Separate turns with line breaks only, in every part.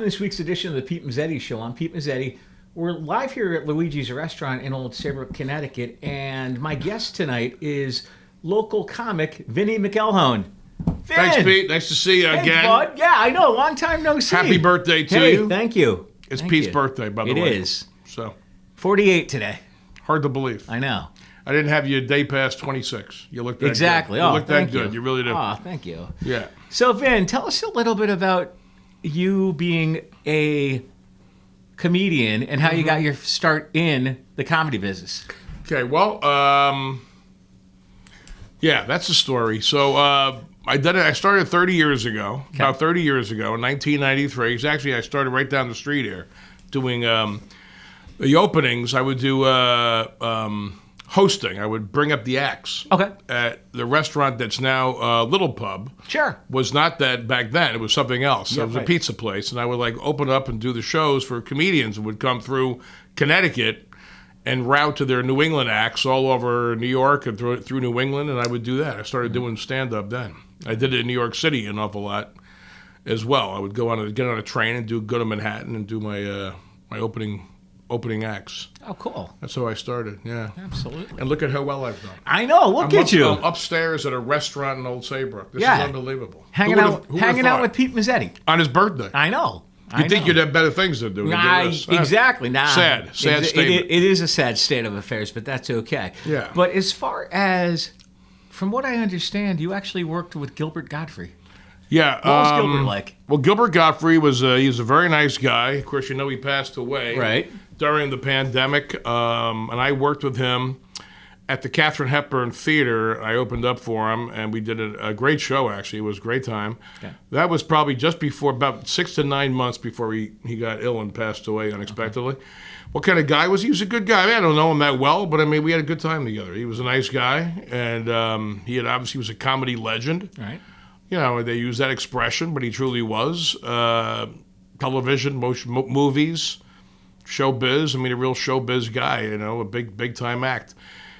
welcome to this week's edition of the Pete Mezzetti Show. I'm Pete Mezzetti. We're live here at Luigi's Restaurant in Old Saybrook, Connecticut, and my guest tonight is local comic Vin McElhone. Vin!
Thanks, Pete. Nice to see you again.
Bud. Yeah, I know. Long time no see.
Happy birthday to you.
Thank you.
It's Pete's birthday, by the way.
It is.
So
48 today.
hard to believe.
I know.
I didn't have you a day past 26. You look that
exactly.
good. You
look
that good. You really do.
Oh, thank you.
Yeah.
So, Vin, tell us a little bit about you being a comedian and how you got your start in the comedy business.
Okay, well, yeah, that's the story. So I started 30 years ago, about 30 years ago, in 1993. Actually, I started right down the street here doing the openings. I would do hosting. I would bring up the acts.
Okay.
At the restaurant that's now Little Pub.
Sure.
Was not that back then. It was something else.
Yeah,
it was a pizza place. And I would open up and do the shows for comedians who would come through Connecticut and route to their New England acts all over New York and through New England. And I would do that. I started doing stand-up then. I did it in New York City an awful lot as well. I would get on a train and go to Manhattan and do my opening acts.
Oh, cool.
That's how I started, yeah.
Absolutely.
And look at how well I've done.
I know. Look at you.
I'm upstairs at a restaurant in Old Saybrook. This is unbelievable.
Hanging out with Pete Mezzetti.
On his birthday.
I know.
You'd think you'd have better things to do than do this.
Exactly.
Sad statement.
It is a sad state of affairs, but that's okay.
Yeah.
But as far as, from what I understand, you actually worked with Gilbert Gottfried.
Yeah.
What was Gilbert like?
Well, Gilbert Gottfried was he was a very nice guy. Of course, he passed away.
Right.
During the pandemic, and I worked with him at the Katharine Hepburn Theater. I opened up for him, and we did a great show, actually. It was a great time. Okay. That was probably just before, about 6 to 9 months before he got ill and passed away unexpectedly. Okay. What kind of guy was he? He was a good guy. I mean, I don't know him that well, but I mean, we had a good time together. He was a nice guy, and he was a comedy legend.
Right.
You know, they use that expression, but he truly was. Television, movies, showbiz. I mean, a real showbiz guy, a big time act.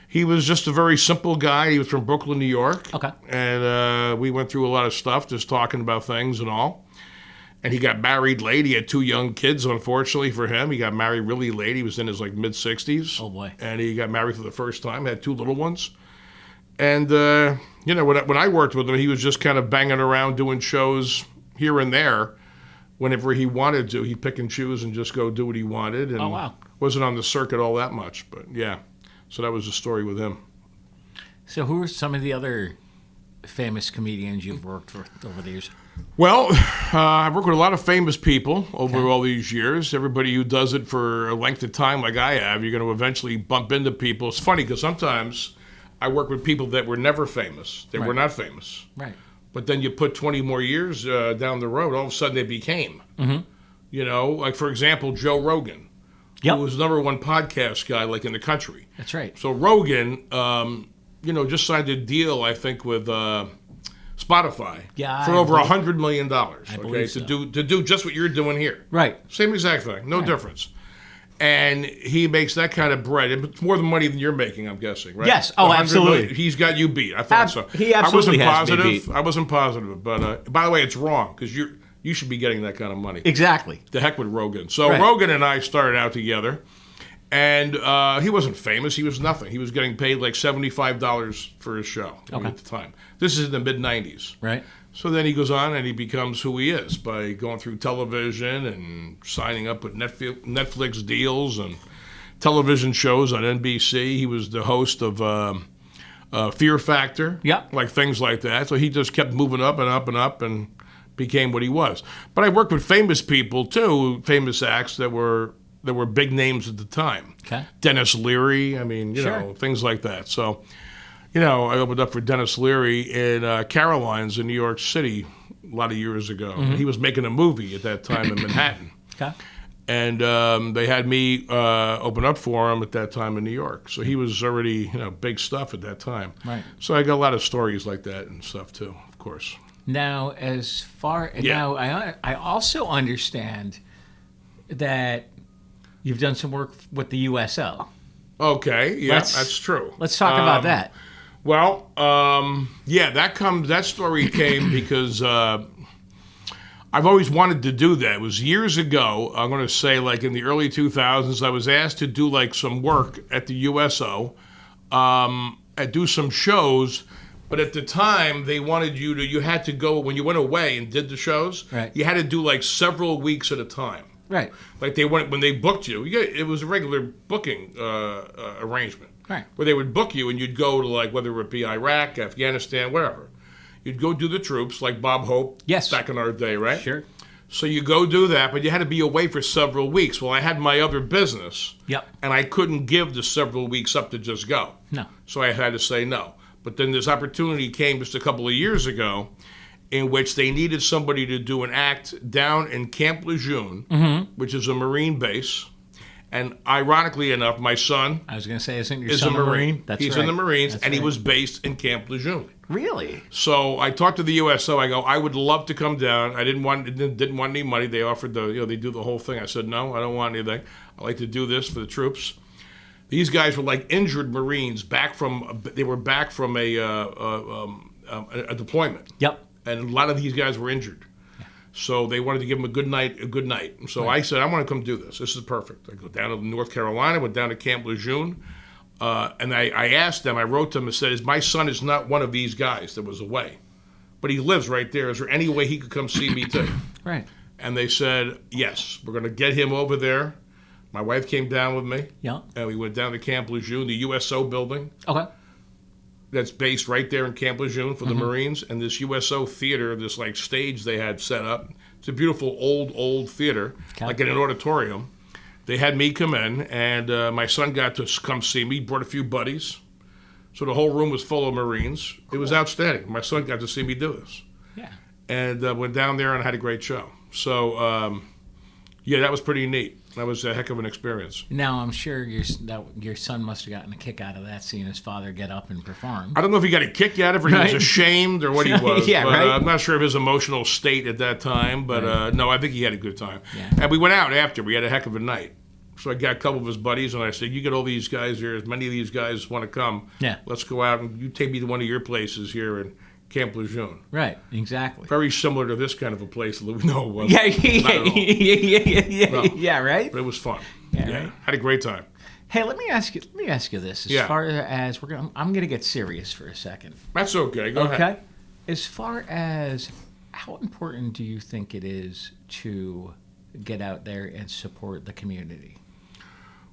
He was just a very simple guy. He was from Brooklyn, New York. Okay. And we went through a lot of stuff, just talking about things and all. And he got married late. He had 2 young kids, unfortunately for him. He got married really late. He was in his mid-60s.
Oh, boy.
And he got married for the first time, had 2 little ones. And, when I worked with him, he was just kind of banging around doing shows here and there. Whenever he wanted to, he'd pick and choose and just go do what he wanted. And wasn't on the circuit all that much. But, yeah. So that was the story with him.
So who are some of the other famous comedians you've worked with over the years?
Well, I've worked with a lot of famous people over all these years. Everybody who does it for a length of time like I have, you're going to eventually bump into people. It's funny because sometimes I work with people that were never famous. They were not famous.
Right.
But then you put 20 more years down the road, all of a sudden they became. Mm-hmm. Like, for example, Joe Rogan. Who was the #1 podcast guy, in the country.
That's right.
So Rogan, just signed a deal, I think, with Spotify for over $100 million. To do just what you're doing here.
Right.
Same exact thing, no difference. And he makes that kind of bread. It's more than money than you're making, I'm guessing, right?
Yes. Oh, absolutely.
Million. He's got you beat. I thought so.
He absolutely
I wasn't positive, but by the way, it's wrong because you should be getting that kind of money.
Exactly.
The heck with Rogan. So Rogan and I started out together, and he wasn't famous. He was nothing. He was getting paid $75 for his show at the time. This is in the mid-'90s.
Right.
So then he goes on and he becomes who he is by going through television and signing up with Netflix deals and television shows on NBC. He was the host of Fear Factor. Things like that. So he just kept moving up and up and up and became what he was. But I worked with famous people too, famous acts that were big names at the time. Okay. Dennis Leary, things like that. So, I opened up for Dennis Leary in Caroline's in New York City a lot of years ago. Mm-hmm. He was making a movie at that time in Manhattan. Okay. And they had me open up for him at that time in New York. So he was already, big stuff at that time. Right. So I got a lot of stories like that and stuff too, of course.
Now, now I also understand that you've done some work with the USO.
Okay, yeah, that's true.
Let's talk about that.
Well, that story came because I've always wanted to do that. It was years ago, I'm going to say like in the early 2000s, I was asked to do like some work at the USO, and do some shows. But at the time, they wanted you had to go, when you went away and did the shows,
Right.
you had to do like several weeks at a time.
Right.
Like when they booked you, it was a regular booking arrangement.
Right.
Where they would book you and you'd go to like, whether it be Iraq, Afghanistan, wherever. You'd go do the troops, like Bob Hope,
Yes.
back in our day, right?
Sure.
So you go do that, but you had to be away for several weeks. Well, I had my other business,
Yep.
and I couldn't give the several weeks up to just go.
No.
So I had to say no. But then this opportunity came just a couple of years ago in which they needed somebody to do an act down in Camp Lejeune, which is a Marine base. And ironically enough, my son
I was going to say, isn't your
is
son
a Marine.
That's
He's
right.
in the Marines,
That's
and he
right.
was based in Camp Lejeune.
Really?
So I talked to the USO. I go, I would love to come down. I didn't want any money. They offered they do the whole thing. I said, no, I don't want anything. I like to do this for the troops. These guys were like injured Marines back from a deployment.
Yep.
And a lot of these guys were injured. So they wanted to give them a good night. So I said, I want to come do this. This is perfect. I go down to North Carolina, went down to Camp Lejeune, and I asked them, I wrote them and said, my son is not one of these guys that was away, but he lives right there. Is there any way he could come see me too?
Right.
And they said, yes, we're going to get him over there. My wife came down with me,
Yeah.
and we went down to Camp Lejeune, the USO building.
Okay.
That's based right there in Camp Lejeune for the Marines, and this USO theater, this like stage they had set up. It's a beautiful old theater,
Okay.
like in an auditorium. They had me come in, and my son got to come see me. Brought a few buddies, so the whole room was full of Marines. It was outstanding. My son got to see me do this,
Yeah.
and went down there and had a great show. So yeah, that was pretty neat. That was a heck of an experience.
Now, I'm sure your son must have gotten a kick out of that, seeing his father get up and perform.
I don't know if he got a kick out of it, or he was
Right.
ashamed, or what he was.
Yeah,
but,
right.
I'm not sure of his emotional state at that time, but no, I think he had a good time.
Yeah.
And we went out after. We had a heck of a night. So I got a couple of his buddies, and I said, you get all these guys here, as many of these guys want to come.
Yeah.
Let's go out, and you take me to one of your places here in Camp Lejeune.
Right. Exactly.
Very similar to this kind of a place. No, it wasn't.
Yeah.
Not at all.
Yeah.
No.
Yeah. Right.
But it was fun.
Yeah, right.
Had a great time.
Hey, let me ask you this. As
Yeah.
far as I'm gonna get serious for a second.
That's okay. Go ahead.
Okay. As far as how important do you think it is to get out there and support the community?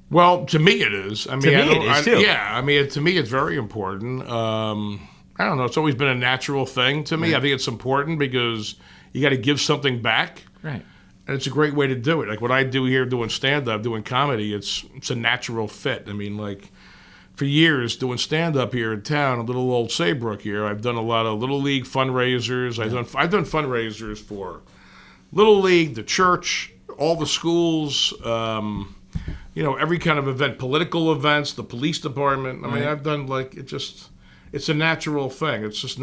Well, to me it is. I mean,
To me
I don't-
it is, too.
Yeah, I mean, to me it's very important. I don't know. It's always been a natural thing to me. I think it's important because you got to give something back,
Right.
and it's a great way to do it. Like what I do here, doing stand-up, doing comedy, it's a natural fit. I mean, like for years doing stand-up here in town, a little old Saybrook here, I've done a lot of Little League fundraisers. I've done fundraisers for Little League, the church, all the schools. Every kind of event, political events, the police department. I mean,
Right.
I've done it's a natural thing. It's just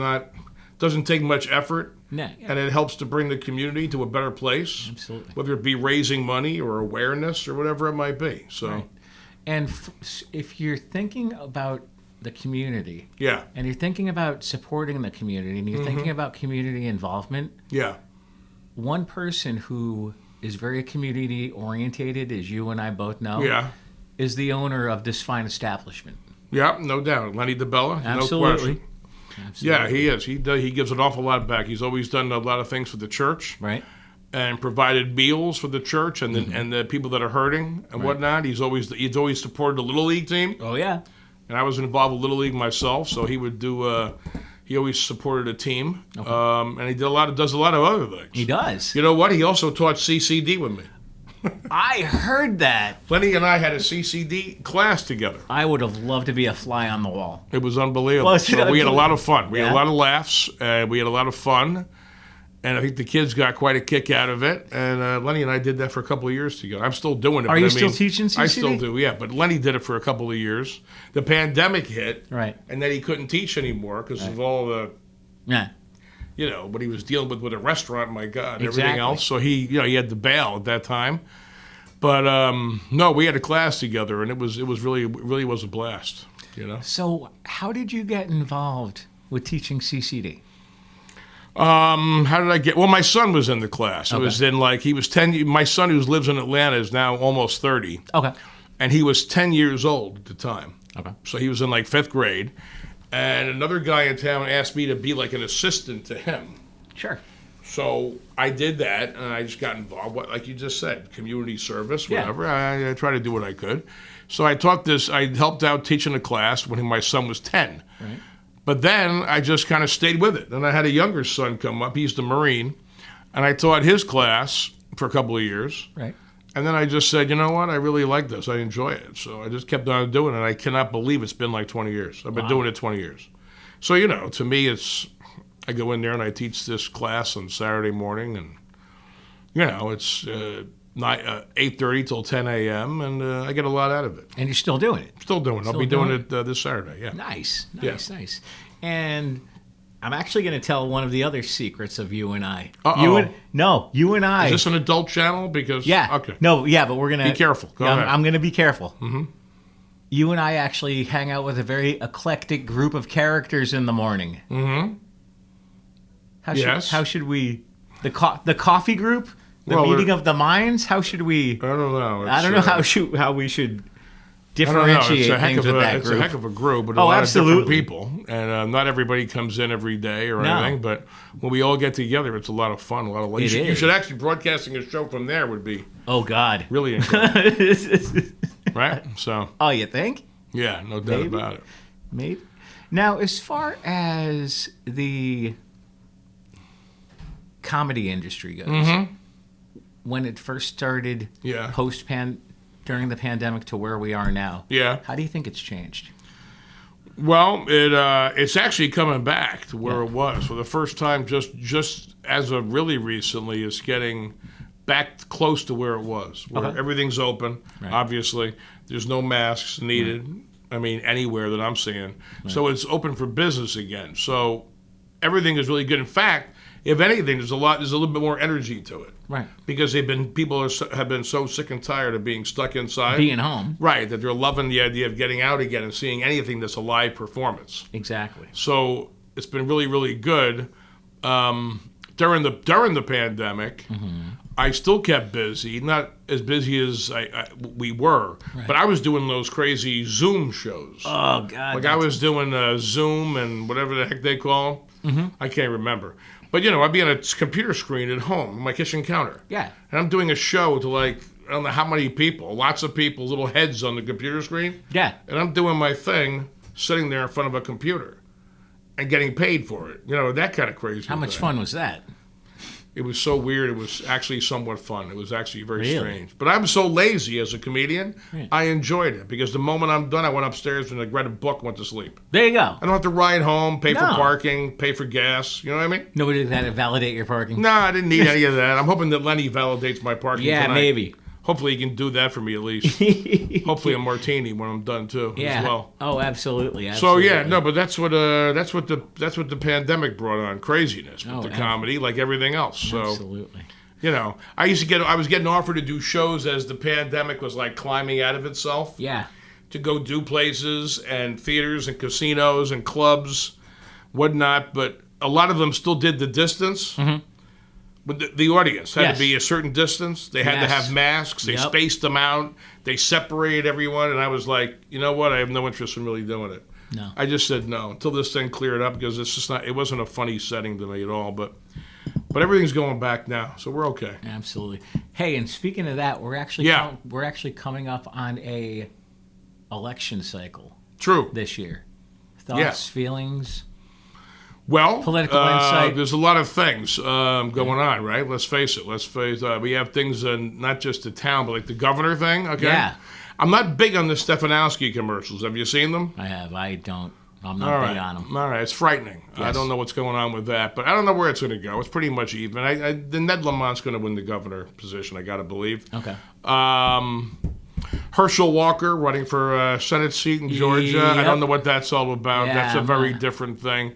doesn't take much effort,
No, yeah.
and it helps to bring the community to a better place.
Absolutely.
Whether it be raising money or awareness or whatever it might be. So,
Right. And if you're thinking about the community
yeah,
and you're thinking about supporting the community and you're thinking about community involvement,
yeah,
one person who is very community orientated, as you and I both know,
yeah,
is the owner of this fine establishment.
yeah, no doubt. Lenny DeBella, no
Absolutely.
question. Yeah, he is. He gives an awful lot back. He's always done a lot of things for the church.
Right.
And provided meals for the church and the people that are hurting and whatnot. He's always supported the Little League team,
Oh yeah.
and I was involved with Little League myself. So he would do. He always supported a team, and he does a lot of other things.
He does.
You know what? He also taught CCD with me.
I heard that.
Lenny and I had a CCD class together.
I would have loved to be a fly on the wall.
It was unbelievable.
Well,
So we had a lot of fun. We had
Yeah.
a lot of laughs. We had a lot of fun. And I think the kids got quite a kick out of it. And Lenny and I did that for a couple of years together. I'm still doing it.
Are
but
you
I
still
mean,
teaching
I
CCD?
still do, yeah. But Lenny did it for a couple of years. The pandemic hit.
Right.
And then he couldn't teach anymore because of all the,
Yeah.
what he was dealing with a restaurant, my God, everything
Exactly.
else. So he had to bail at that time. But no, we had a class together, and it really was a blast.
So how did you get involved with teaching CCD?
How did I get? Well, my son was in the class. It was in he was 10. My son, who lives in Atlanta, is now almost 30.
Okay.
And he was 10 years old at the time.
Okay.
So he was in 5th grade. And another guy in town asked me to be an assistant to him.
Sure.
So I did that, and I just got involved. Like you just said, community service, whatever. Yeah. I tried to do what I could. So I helped out teaching a class when my son was 10.
Right.
But then I just kind of stayed with it. And I had a younger son come up. He's the Marine. And I taught his class for a couple of years.
Right.
And then I just said, you know what? I really like this. I enjoy it. So I just kept on doing it. I cannot believe it's been 20 years. I've been doing it 20 years. So, to me, I go in there and I teach this class on Saturday morning. And, it's 8:30 till 10 a.m. And I get a lot out of it.
And you're still doing it.
Still doing it. I'll be doing it this Saturday, yeah.
Nice. And I'm actually going to tell one of the other secrets of you and I. You and I.
Is this an adult channel? Because okay.
No, yeah, but we're going to
be careful. Go ahead.
I'm going to be careful.
Mm-hmm.
You and I actually hang out with a very eclectic group of characters in the morning.
Mm-hmm.
How should we the coffee group? The meeting of the minds? How should we?
I don't know.
I don't know how we should differentiate things with that group.
It's a heck of a group, but a lot of different people. And not everybody comes in every day or anything, but when we all get together, it's a lot of fun, a lot of you should actually broadcasting a show from there would be really enjoyable. Right? So
you think?
Yeah, no doubt about it.
Maybe. Now, as far as the comedy industry goes, when it first started, during the pandemic to where we are now, how do you think it's changed?
Well, it's actually coming back to where it was for the first time. Just as of really recently, it's getting back close to where it was, where everything's open. Right. Obviously, there's no masks needed. Right. I mean, anywhere that I'm seeing, so it's open for business again. So everything is really good. In fact, if anything, there's a little bit more energy to it.
Right.
Because people have been so sick and tired of being stuck inside.
Being home.
Right, that they're loving the idea of getting out again and seeing anything that's a live performance.
Exactly.
So it's been really, really good. During the pandemic, I still kept busy, not as busy as we were, but I was doing those crazy Zoom shows.
Oh, God.
I was doing Zoom and whatever the heck they call them. I can't remember. But, I'd be on a computer screen at home, on my kitchen counter.
Yeah.
And I'm doing a show to I don't know how many people, lots of people, little heads on the computer screen.
Yeah.
And I'm doing my thing, sitting there in front of a computer and getting paid for it. That kind of crazy.
How much fun was that?
It was so weird. It was actually somewhat fun. It was actually very strange. But I'm so lazy as a comedian, I enjoyed it because the moment I'm done, I went upstairs and I read a book, went to sleep.
There you go.
I don't have to ride home, pay for parking, pay for gas. You know what I mean?
Nobody had to validate your parking?
No, I didn't need any of that. I'm hoping that Lenny validates my parking tonight.
Maybe.
Hopefully he can do that for me at least. Hopefully a martini when I'm done too as well.
Oh, absolutely.
So but that's what the pandemic brought on, craziness with the comedy, like everything else. So
absolutely.
I was getting offered to do shows as the pandemic was climbing out of itself.
Yeah.
To go do places and theaters and casinos and clubs, whatnot, but a lot of them still did the distance. Mm-hmm. But the audience had to be a certain distance. They had to have masks. They spaced them out. They separated everyone. And I was like, you know what? I have no interest in really doing it.
No.
I just said no until this thing cleared up because it's just not. It wasn't a funny setting to me at all. But everything's going back now, so we're okay.
Absolutely. Hey, and speaking of that, we're actually coming up on a election cycle.
True.
This year. Thoughts, feelings.
Well,
political insight.
There's a lot of things going on, right? Let's face it. We have things not just the town, but the governor thing. Okay.
Yeah.
I'm not big on the Stefanowski commercials. Have you seen them?
I have. I don't. I'm not big on them.
All right. It's frightening. Yes. I don't know what's going on with that, but I don't know where it's going to go. It's pretty much even. The Ned Lamont's going to win the governor position, I got to believe.
Okay.
Herschel Walker running for a Senate seat in Georgia. Yep. I don't know what that's all about. Yeah, that's a very different thing.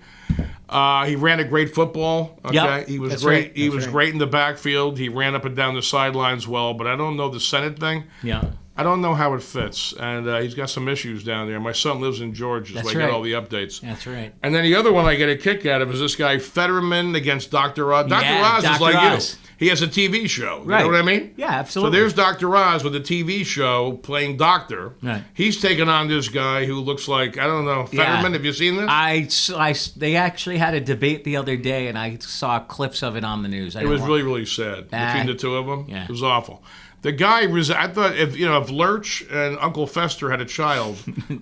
He ran a great football. Okay,
yep,
he was great. He was great in the backfield. He ran up and down the sidelines well, but I don't know the Senate thing.
Yeah,
I don't know how it fits, and he's got some issues down there. My son lives in Georgia, so
That's
I
right.
get all the updates.
That's right.
And then the other one I get a kick out of is this guy Fetterman against Dr. Oz. Dr.
Yeah,
Oz is
Dr.
like
Oz.
you. He has a TV show. You
Right.
know what I mean?
Yeah,
So
absolutely.
there's Dr. Oz with a TV show playing doctor.
Right.
He's taking on this guy who looks like, I don't know, Fetterman. Have you seen this?
They actually had a debate the other day, and I saw clips of it on the news.
It was really, really sad between the two of them.
Yeah.
It was awful. The guy, I thought if Lurch and Uncle Fester had a child,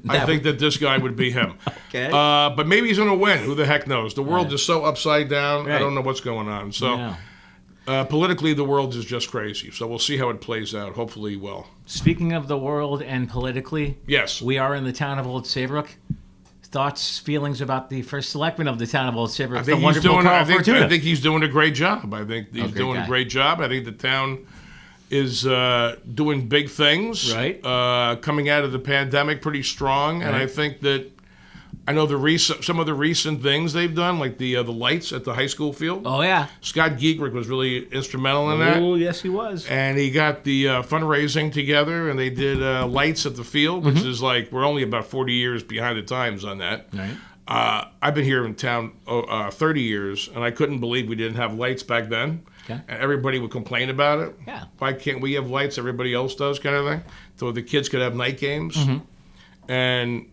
I think that this guy would be him.
Okay.
But maybe he's going to win. Who the heck knows? The world is so upside down.
Right.
I don't know what's going on. So politically, the world is just crazy. So we'll see how it plays out. Hopefully well.
Speaking of the world and politically,
Yes.
we are in the town of Old Saybrook. Thoughts, feelings about the first selectman of the town of Old Saybrook, the wonderful Carl Fortuna.
I think he's doing a great job. I think he's doing
guy.
a great job. I think the town is doing big things.
Right.
Coming out of the pandemic pretty strong. And I think that I know some of the recent things they've done, like the lights at the high school field.
Oh, yeah.
Scott Giegrick was really instrumental in that.
Oh, yes, he was.
And he got the fundraising together, and they did lights at the field, which is like, we're only about 40 years behind the times on that.
Right.
I've been here in town 30 years, and I couldn't believe we didn't have lights back then.
Okay.
And everybody would complain about it.
Yeah.
Why can't we have lights? Everybody else does, kind of thing. So the kids could have night games. And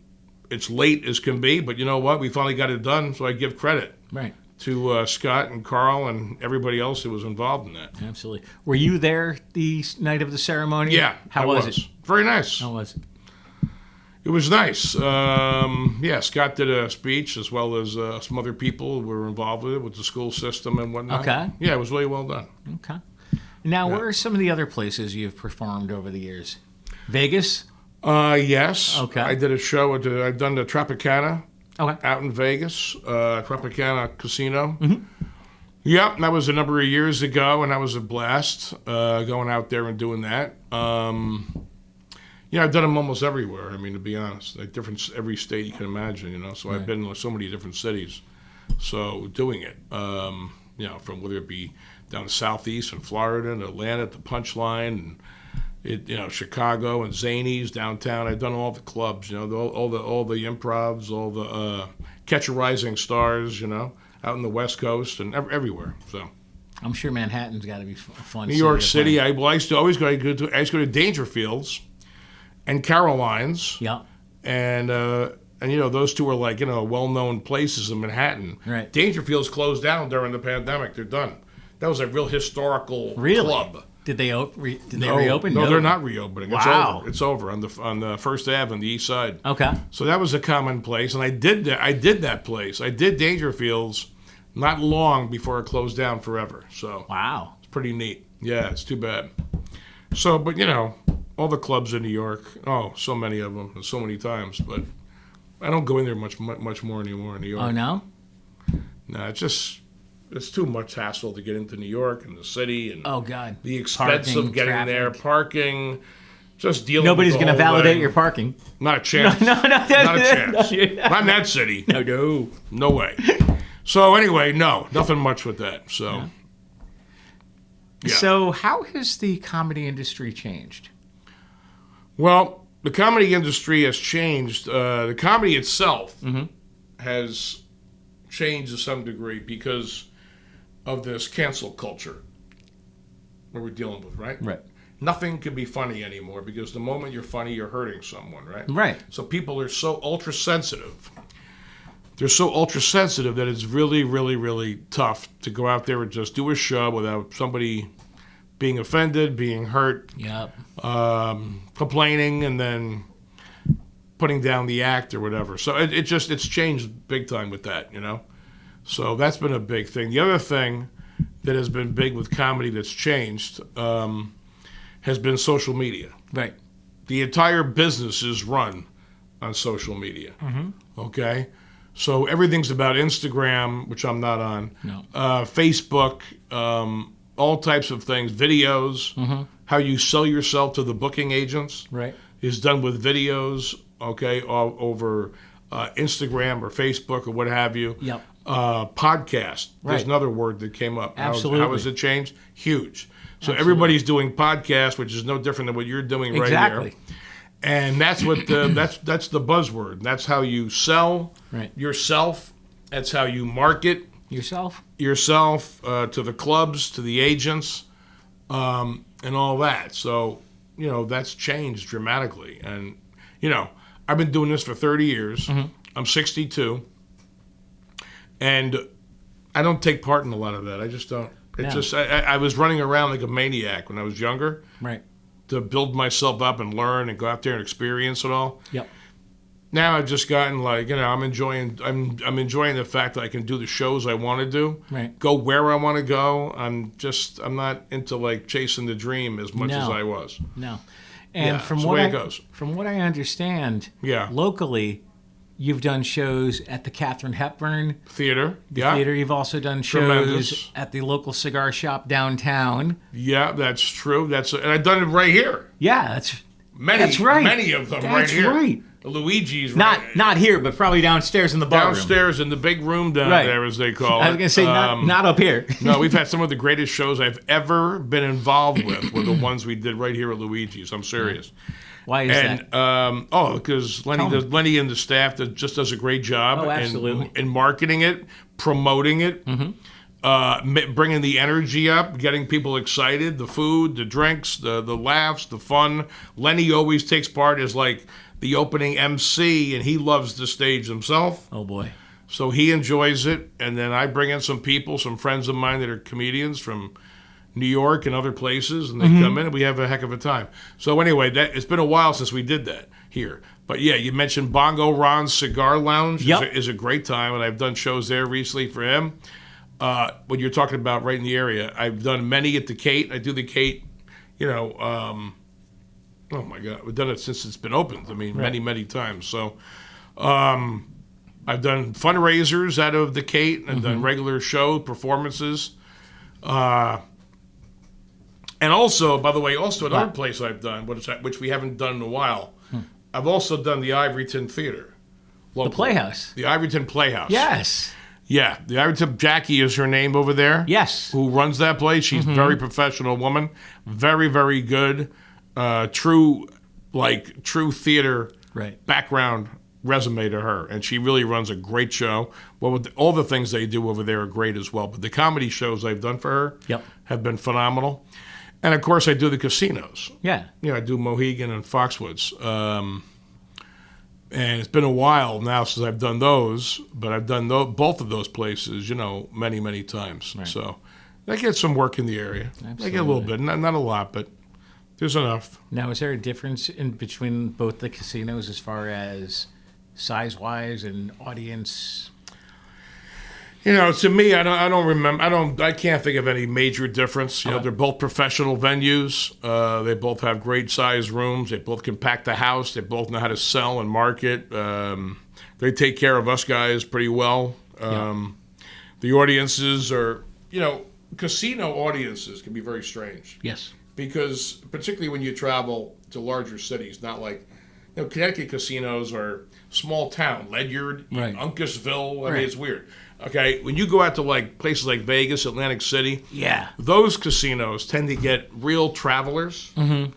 it's late as can be, but you know what? We finally got it done, so I give credit
Right.
to Scott and Carl and everybody else who was involved in that.
Absolutely. Were you there the night of the ceremony?
Yeah.
How was it?
Very nice.
How was it?
It was nice. Scott did a speech as well as some other people who were involved with it, with the school system and whatnot.
Okay.
Yeah, it was really well done.
Okay. Now, where are some of the other places you've performed over the years? Vegas?
Yes.
Okay.
I did a show I've done the Tropicana
Okay.
out in Vegas, Tropicana Casino. Yep, that was a number of years ago, and that was a blast going out there and doing that. I've done them almost everywhere. I mean, to be honest, like every state you can imagine. So I've been in so many different cities. So doing it, from whether it be down southeast in Florida and Atlanta, the Punchline, and Chicago and Zanies downtown. I've done all the clubs. All the improvs, all the Catch a Rising Stars. Out in the West Coast and everywhere. So.
I'm sure Manhattan's got to be fun.
New York City. I used to always go to Dangerfields and Caroline's.
Yeah.
And those two are like well-known places in Manhattan.
Right.
Dangerfields closed down during the pandemic. They're done. That was a real historical
Really?
club.
Did they reopen?
No, they're not reopening.
Wow.
It's over on the First Ave on the East Side.
Okay.
So that was a common place, and I did that place. I did Dangerfields not long before it closed down forever. So
Wow.
it's pretty neat. Yeah, it's too bad. So, but all the clubs in New York. Oh, so many of them, and so many times. But I don't go in there much more anymore in New York.
Oh, no?
No, it's too much hassle to get into New York and the city, and
Oh, God.
the expense
Parking,
of getting there,
traffic.
parking, just dealing.
Nobody's
with the
going to
whole
validate
thing.
your parking.
Not a chance.
No.
Not a chance. Not in that city.
No.
No way. So anyway, no, nothing much with that. So. Yeah.
So how has the comedy industry changed?
Well, the comedy industry has changed. The comedy itself has changed to some degree because of this cancel culture that we're dealing with, right?
Right.
Nothing can be funny anymore because the moment you're funny, you're hurting someone, right?
Right.
So people are so ultra sensitive. They're so ultra sensitive that it's really, really, really tough to go out there and just do a show without somebody being offended, being hurt,
Yep.
complaining, and then putting down the act or whatever. So it's changed big time with that, So that's been a big thing. The other thing that has been big with comedy that's changed has been social media.
Right.
The entire business is run on social media. Okay? So everything's about Instagram, which I'm not on,
No.
Facebook, all types of things, videos, how you sell yourself to the booking agents
Right.
is done with videos, okay, over Instagram or Facebook or what have you.
Yep.
Podcast. There's
Right.
another word that came up.
Absolutely.
How has it changed? Huge. So everybody's doing podcasts, which is no different than what you're doing right here. And that's what that's the buzzword. That's how you sell yourself. That's how you market yourself to the clubs, to the agents, and all that. So, that's changed dramatically. And, I've been doing this for 30 years. Mm-hmm. I'm 62. And I don't take part in a lot of that. I just don't. I was running around like a maniac when I was younger.
Right.
To build myself up and learn and go out there and experience it all. Yep. Now I've just gotten I'm enjoying the fact that I can do the shows I want to do. Right. Go where I want to go. I'm not into chasing the dream as much as I was.
No. And from what I understand, locally, you've done shows at the Katharine Hepburn
Theater.
Theater. You've also done shows at the local cigar shop downtown.
Yeah, that's true. And I've done it right here.
Yeah, that's right.
Many of them right here. That's right. Luigi's
not here, but probably downstairs in the bar
downstairs in the big room down there, as they call it.
I was going to say not up here.
No, we've had some of the greatest shows I've ever been involved with were the ones we did right here at Luigi's. I'm serious.
Why is that?
Because Lenny and the staff just does a great job in marketing it, promoting it, bringing the energy up, getting people excited, the food, the drinks, the laughs, the fun. Lenny always takes part as the opening MC, and he loves the stage himself.
Oh, boy.
So he enjoys it, and then I bring in some friends of mine that are comedians from New York and other places, and they come in, and we have a heck of a time. So anyway, it's been a while since we did that here. But yeah, you mentioned Bongo Ron's Cigar Lounge is a great time, and I've done shows there recently for him. When you're talking about right in the area, I've done many at the Kate. I do the Kate, oh my God, we've done it since it's been opened. I mean, many, many times. So I've done fundraisers out of the Kate and done regular show performances. And also, by the way, another place I've done, which we haven't done in a while, I've also done the Ivoryton Theater.
Locally. The Playhouse.
The Ivoryton Playhouse.
Yes.
Yeah, the Ivoryton, Jackie is her name over there.
Yes.
Who runs that place. She's a very professional woman. Very, very good. True theater background resume to her, and she really runs a great show. Well, all the things they do over there are great as well, but the comedy shows I've done for her have been phenomenal. And of course, I do the casinos.
Yeah.
I do Mohegan and Foxwoods. And it's been a while now since I've done those, but I've done both of those places, many, many times. Right. So I get some work in the area. Absolutely. I get a little bit, not a lot, but there's enough.
Now, is there a difference in between both the casinos as far as size-wise and audience?
To me, I don't remember. I can't think of any major difference. They're both professional venues. They both have great sized rooms. They both can pack the house. They both know how to sell and market. They take care of us guys pretty well. The audiences are, casino audiences can be very strange.
Yes.
Because particularly when you travel to larger cities, not like, Connecticut casinos are small town, Ledyard, Uncasville. I mean, it's weird. Okay, when you go out to places like Vegas, Atlantic City, those casinos tend to get real travelers. Mm-hmm.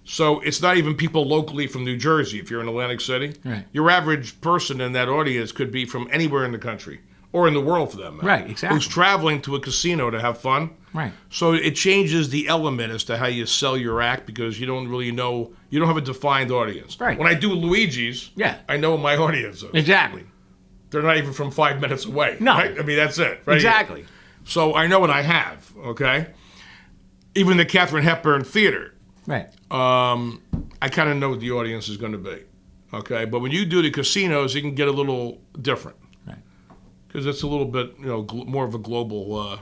So it's not even people locally from New Jersey. If you're in Atlantic City, your average person in that audience could be from anywhere in the country or in the world for that matter.
Right, exactly.
Who's traveling to a casino to have fun.
Right.
So it changes the element as to how you sell your act because you don't really know. You don't have a defined audience.
Right.
When I do Luigi's, I know my audience is.
Exactly.
They're not even from 5 minutes away.
No.
Right? I mean, that's it. Right?
Exactly.
So I know what I have, okay? Even the Katharine Hepburn Theater.
Right.
I kind of know what the audience is going to be, okay? But when you do the casinos, it can get a little different.
Right.
Because it's a little bit, more of a global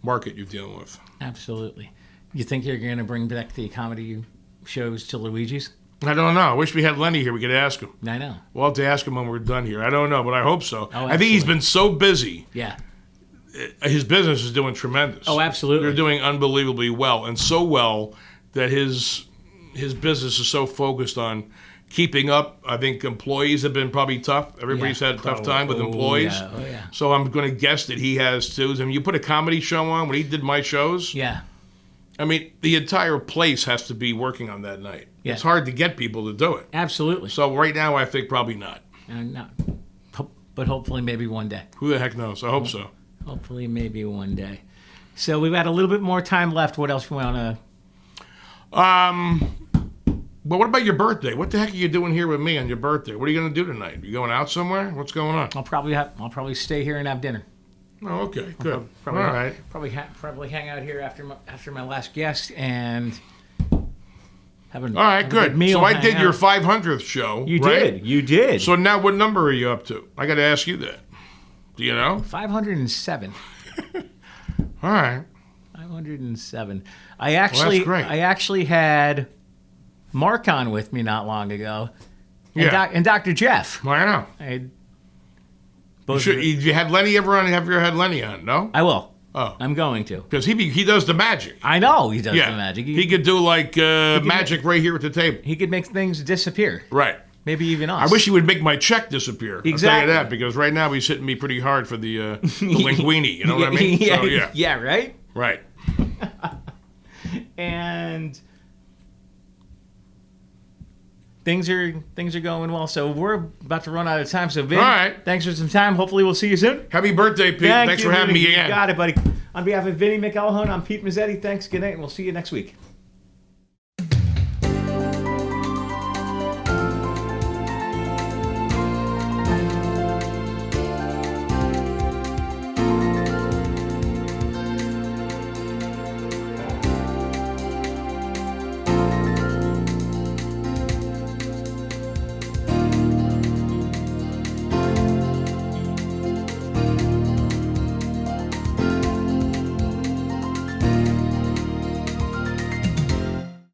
market you're dealing with.
Absolutely. You think you're going to bring back the comedy shows to Luigi's?
I don't know. I wish we had Lenny here. We could ask him.
I know.
We'll have to ask him when we're done here. I don't know, but I hope so.
Oh,
I think he's been so busy.
Yeah.
His business is doing tremendous.
Oh, absolutely.
They're doing unbelievably well, and so well that his business is so focused on keeping up. I think employees have been probably tough. Everybody's had a tough time with employees.
Oh, yeah.
So I'm going to guess that he has too. I mean, you put a comedy show on when he did my shows.
Yeah.
I mean, the entire place has to be working on that night.
Yeah.
It's hard to get people to do it.
Absolutely.
So right now, I think probably not.
No. But hopefully maybe one day.
Who the heck knows? I hope so.
Hopefully maybe one day. So we've got a little bit more time left. What else we want to...
But what about your birthday? What the heck are you doing here with me on your birthday? What are you going to do tonight? You going out somewhere? What's going on?
I'll probably stay here and have dinner.
Oh, okay, good.
Probably,
All right.
Probably hang out here after my last guest and have a
All right, good.
meal.
So I did your
out.
500th show.
You
right?
did. You did.
So now what number are you up to? I got to ask you that. Do you know?
507.
All right.
507. I actually,
great.
I actually had Mark on with me not long ago, and,
Yeah.
and Dr. Jeff.
Well, I know.
I had both.
You had Lenny ever on? Have you ever had Lenny on? No.
I will.
Oh.
I'm going to.
Because he does the magic.
I know he does
Yeah.
the magic.
He could do like magic right here at the table.
He could make things disappear.
Right.
Maybe even us.
I wish he would make my check disappear.
Exactly.
I'll tell you that, because right now he's hitting me pretty hard for the linguine. You know what I mean?
yeah,
So, yeah.
yeah, right?
Right.
And things are going well. So we're about to run out of time. So Vin,
All right.
thanks for some time. Hopefully we'll see you soon.
Happy birthday, Pete. Thanks
you,
for having
Vinny.
me again.
You got it, buddy. On behalf of Vinny McElhone, I'm Pete Mezzetti. Thanks, good night, and we'll see you next week.